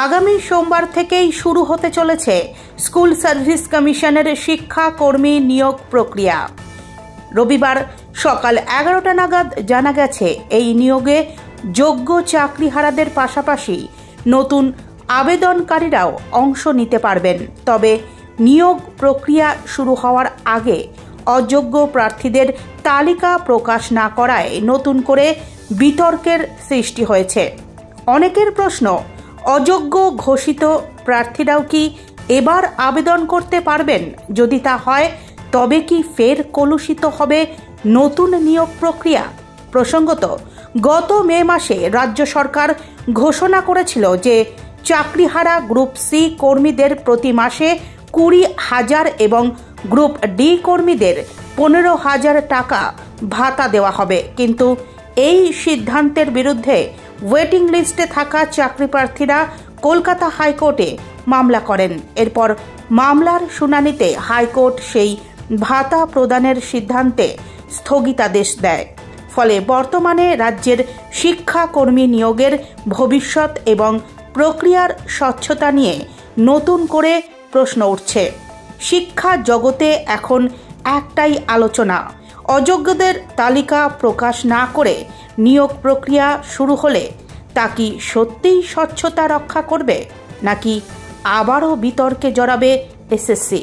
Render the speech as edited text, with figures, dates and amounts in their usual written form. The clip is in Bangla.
আগামী সোমবার থেকেই শুরু হতে চলেছে স্কুল সার্ভিস কমিশনের শিক্ষাকর্মী নিয়োগ প্রক্রিয়া। রবিবার সকাল 11টা নাগাদ জানা গেছে, এই নিয়োগে যোগ্য চাকরিহারাদের পাশাপাশি নতুন আবেদনকারীরাও অংশ নিতে পারবেন। তবে নিয়োগ প্রক্রিয়া শুরু হওয়ার আগে অযোগ্য প্রার্থীদের তালিকা প্রকাশ না করায় নতুন করে বিতর্কের সৃষ্টি হয়েছে। অনেকের প্রশ্ন, অযোগ্য ঘোষিত প্রার্থীরাও কি এবার আবেদন করতে পারবেন? যদি তা হয়, তবে কি ফের কলুষিত হবে নতুন নিয়োগ প্রক্রিয়া? প্রসঙ্গত, গত মে মাসে রাজ্য সরকার ঘোষণা করেছিল যে চাকরিহারা গ্রুপ সি কর্মীদের প্রতি মাসে 20,000 এবং গ্রুপ ডি কর্মীদের 15,000 টাকা ভাতা দেওয়া হবে। কিন্তু এই সিদ্ধান্তের বিরুদ্ধে ওয়েটিং লিস্টে থাকা চাকরি প্রার্থীরা কলকাতা হাইকোর্টে মামলা করেন। এরপর মামলার শুনানিতে হাইকোর্ট সেই ভাতা প্রদানের সিদ্ধান্তে স্থগিতাদেশ দেয়। ফলে বর্তমানে রাজ্যের শিক্ষাকর্মী নিয়োগের ভবিষ্যৎ এবং প্রক্রিয়ার স্বচ্ছতা নিয়ে নতুন করে প্রশ্ন উঠছে। শিক্ষা জগতে এখন একটাই আলোচনা, অযোগ্যদের তালিকা প্রকাশ না করে নিয়োগ প্রক্রিয়া শুরু হলে তা কি সত্যিই স্বচ্ছতা রক্ষা করবে, নাকি আবারও বিতর্কে জড়াবে এসএসসি?